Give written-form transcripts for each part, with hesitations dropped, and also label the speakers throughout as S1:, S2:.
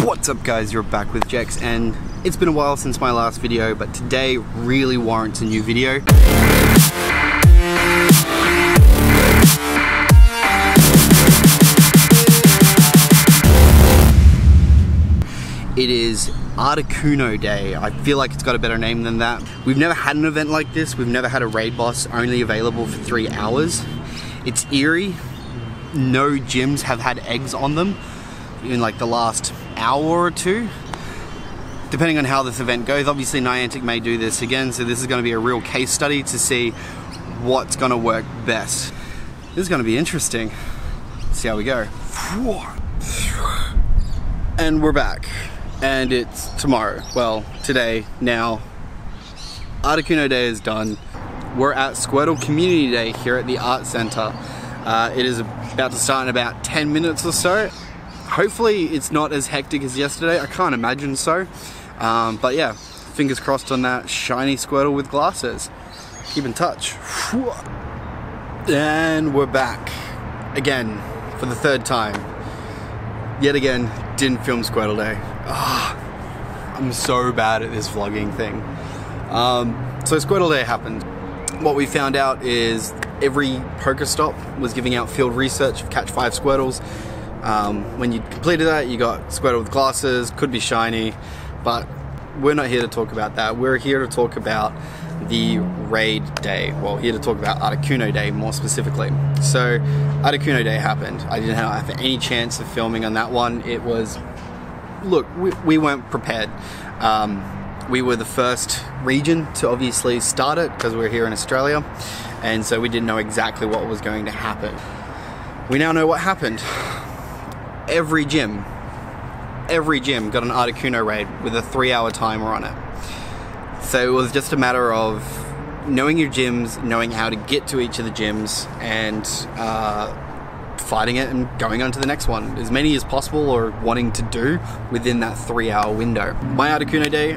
S1: What's up guys, you're back with Jex, and it's been a while since my last video, but today really warrants a new video. It is Articuno Day. I feel like it's got a better name than that. We've never had an event like this. We've never had a raid boss only available for 3 hours. It's eerie. No gyms have had eggs on them in like the last hour or two, depending on how this event goes. Obviously Niantic may do this again, so this is going to be a real case study to see what's going to work best. This is going to be interesting. Let's see how we go. And we're back, and it's tomorrow. Well, today, now. Articuno Day is done. We're at Squirtle Community Day here at the Art Center. It is about to start in about 10 minutes or so. Hopefully it's not as hectic as yesterday. I can't imagine so. But yeah, fingers crossed on that shiny Squirtle with glasses. Keep in touch. And we're back. Again, for the 3rd time. Yet again, didn't film Squirtle Day. I'm so bad at this vlogging thing. So Squirtle Day happened. What we found out is every Pokestop was giving out field research of catch 5 Squirtles. When you completed that, you got Squirtle with glasses, could be shiny, but we're not here to talk about that. We're here to talk about the raid day. Well, here to talk about Articuno Day more specifically. So Articuno Day happened. I didn't have any chance of filming on that one. It was, look, we weren't prepared. We were the first region to obviously start it because we're here in Australia, and so we didn't know exactly what was going to happen. We now know what happened. Every gym got an Articuno raid with a 3-hour timer on it. So it was just a matter of knowing your gyms, knowing how to get to each of the gyms, and fighting it and going on to the next one. As many as possible, or wanting to do within that 3-hour window. My Articuno Day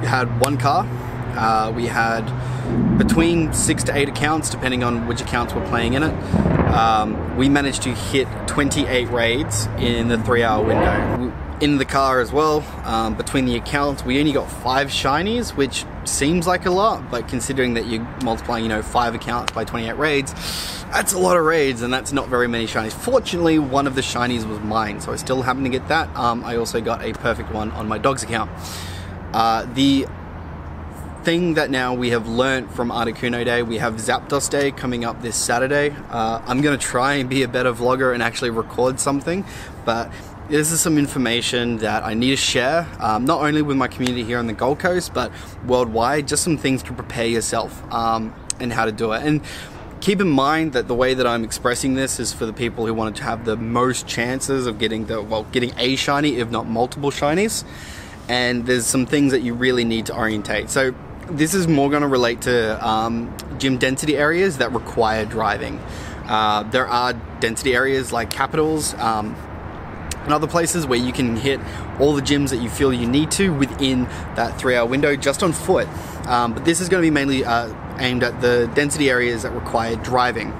S1: had 1 car. We had between 6 to 8 accounts, depending on which accounts were playing in it. We managed to hit 28 raids in the 3-hour window. In the car as well, between the accounts, we only got 5 shinies, which seems like a lot, but considering that you're multiplying, 5 accounts by 28 raids, that's a lot of raids, and that's not very many shinies. Fortunately, one of the shinies was mine, so I still happened to get that. I also got a perfect one on my dog's account. The thing that now we have learnt from Articuno Day, we have Zapdos Day coming up this Saturday. I'm going to try and be a better vlogger and actually record something, but this is some information that I need to share, not only with my community here on the Gold Coast, but worldwide, just some things to prepare yourself and how to do it. And keep in mind that the way that I'm expressing this is for the people who wanted to have the most chances of getting a shiny, if not multiple shinies. And there's some things that you really need to orientate. So this is more going to relate to gym density areas that require driving. There are density areas like capitals and other places where you can hit all the gyms that you feel you need to within that 3-hour window just on foot. But this is going to be mainly aimed at the density areas that require driving.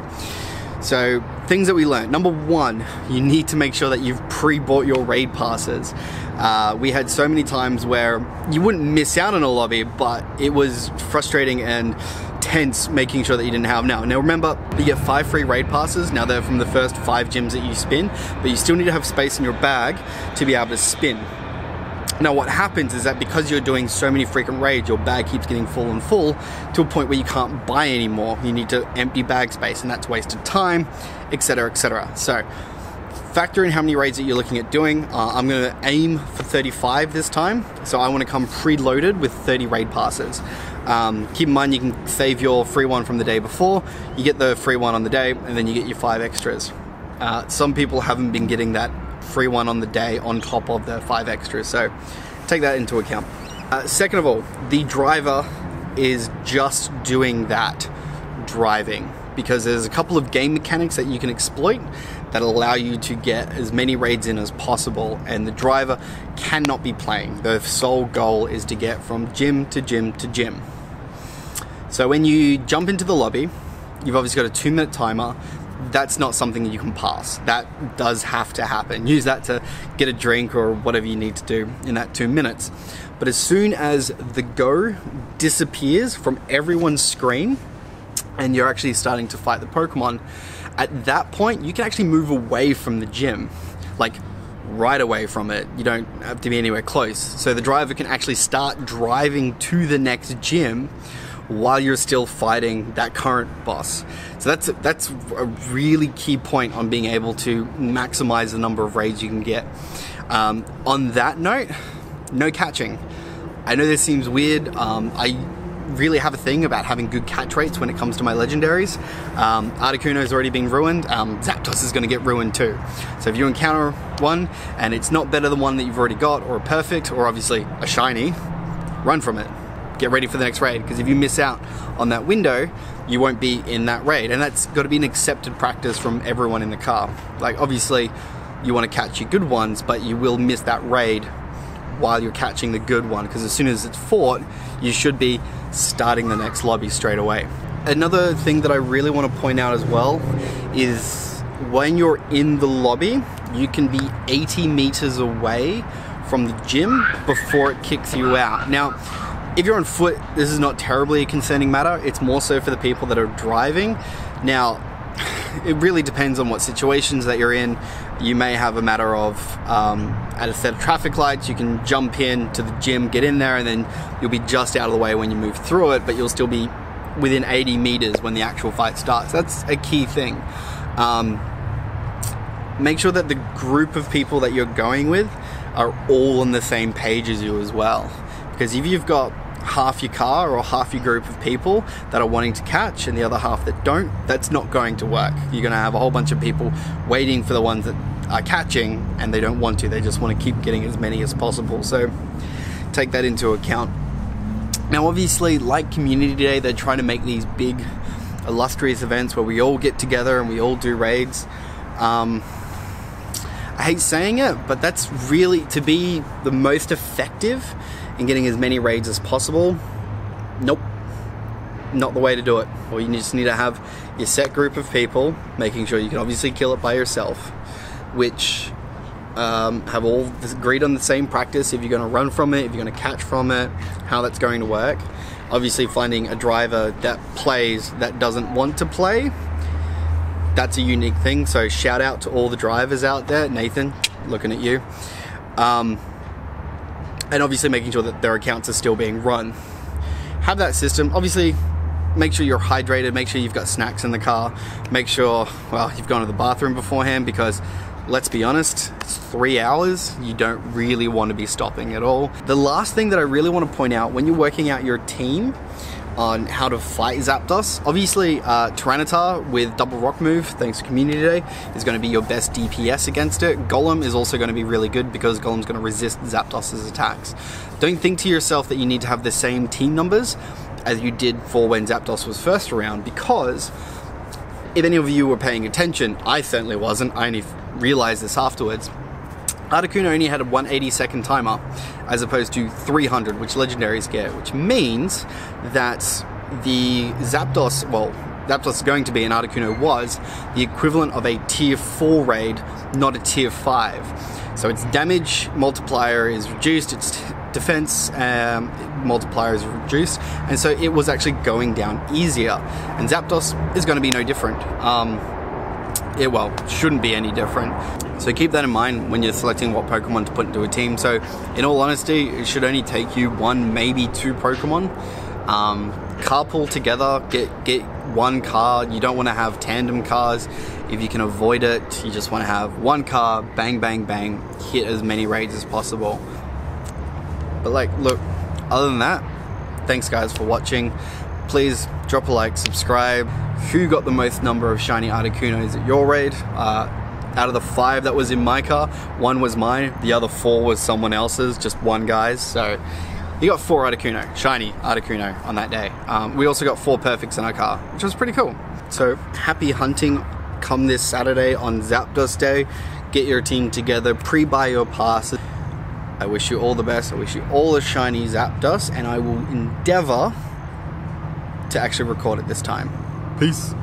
S1: So things that we learned. Number 1, you need to make sure that you've pre-bought your raid passes. We had so many times where you wouldn't miss out on a lobby, but it was frustrating and tense making sure that you didn't have now. Now remember, you get 5 free raid passes. Now they're from the first 5 gyms that you spin, but you still need to have space in your bag to be able to spin. Now what happens is that because you're doing so many frequent raids, your bag keeps getting full and full to a point where you can't buy anymore. You need to empty bag space, and that's wasted time, etc, etc. So factor in how many raids that you're looking at doing. I'm going to aim for 35 this time, so I want to come preloaded with 30 raid passes. Keep in mind you can save your free one from the day before, you get the free one on the day, and then you get your 5 extras. Some people haven't been getting that free one on the day on top of the 5 extras, so take that into account. Second of all, the driver is just doing that, driving, because there's a couple of game mechanics that you can exploit that allow you to get as many raids in as possible, and the driver cannot be playing. The sole goal is to get from gym to gym to gym. So when you jump into the lobby, you've obviously got a 2-minute timer. that's not something you can pass. That does have to happen. Use that to get a drink or whatever you need to do in that 2 minutes. But as soon as the go disappears from everyone's screen and you're actually starting to fight the Pokemon, at that point you can actually move away from the gym, like right away from it. You don't have to be anywhere close. So the driver can actually start driving to the next gym while you're still fighting that current boss. So that's a really key point on being able to maximize the number of raids you can get. On that note, no catching. I know this seems weird. I really have a thing about having good catch rates when it comes to my legendaries. Articuno's already been ruined. Zapdos is going to get ruined too. So if you encounter one and it's not better than one that you've already got, or a perfect, or obviously a shiny, run from it. Get ready for the next raid, because if you miss out on that window, you won't be in that raid. And that's got to be an accepted practice from everyone in the car. Like, obviously you want to catch your good ones, but you will miss that raid while you're catching the good one, because as soon as it's fought, you should be starting the next lobby straight away. Another thing that I really want to point out as well is when you're in the lobby, you can be 80 meters away from the gym before it kicks you out. Now, if you're on foot, this is not terribly a concerning matter. It's more so for the people that are driving. Now, it really depends on what situations that you're in. You may have a matter of, at a set of traffic lights, you can jump in to the gym, get in there, and then you'll be just out of the way when you move through it, but you'll still be within 80 meters when the actual fight starts. That's a key thing. Make sure that the group of people that you're going with are all on the same page as you as well. Because if you've got half your car or half your group of people that are wanting to catch and the other half that don't, that's not going to work. You're going to have a whole bunch of people waiting for the ones that are catching, and they don't want to. They just want to keep getting as many as possible. So take that into account. Now, obviously, like Community Day, they're trying to make these big illustrious events where we all get together and we all do raids. I hate saying it, but that's really, to be the most effective in getting as many raids as possible, nope, not the way to do it. Or you just need to have your set group of people, making sure you can obviously kill it by yourself, which have all agreed on the same practice. If you're going to run from it, if you're going to catch from it, how that's going to work. Obviously, finding a driver that plays that doesn't want to play, that's a unique thing. So shout out to all the drivers out there. Nathan, looking at you. And obviously making sure that their accounts are still being run. Have that system. Obviously, make sure you're hydrated, make sure you've got snacks in the car, make sure, well, you've gone to the bathroom beforehand, because let's be honest, it's 3 hours. You don't really want to be stopping at all. The last thing that I really want to point out when you're working out your team on how to fight Zapdos, obviously Tyranitar with double rock move, thanks to Community Day, is going to be your best DPS against it. Golem is also going to be really good because Golem's going to resist Zapdos's attacks. Don't think to yourself that you need to have the same team numbers as you did for when Zapdos was first around, because if any of you were paying attention, I certainly wasn't, I only realized this afterwards, Articuno only had a 180-second timer as opposed to 300, which legendaries get, which means that the Zapdos, well, Zapdos is going to be, and Articuno was, the equivalent of a tier 4 raid, not a tier 5. So its damage multiplier is reduced, its defense multiplier is reduced, and so it was actually going down easier. And Zapdos is going to be no different. It, well, shouldn't be any different. So keep that in mind when you're selecting what Pokemon to put into a team. So in all honesty, it should only take you 1, maybe 2 Pokemon. Carpool together, get one car. You don't want to have tandem cars. If you can avoid it, you just want to have one car, bang, bang, bang, hit as many raids as possible. But like, look, other than that, thanks guys for watching. Please drop a like, subscribe. Who got the most number of shiny Articunos at your raid? Out of the 5 that was in my car, 1 was mine, the other 4 was someone else's, just one guy's. So you got 4 Articuno, shiny Articuno on that day. We also got 4 perfects in our car, which was pretty cool. So happy hunting come this Saturday on Zapdos Day. Get your team together, pre-buy your passes. I wish you all the best. I wish you all a shiny Zapdos, and I will endeavor to actually record it this time. Peace.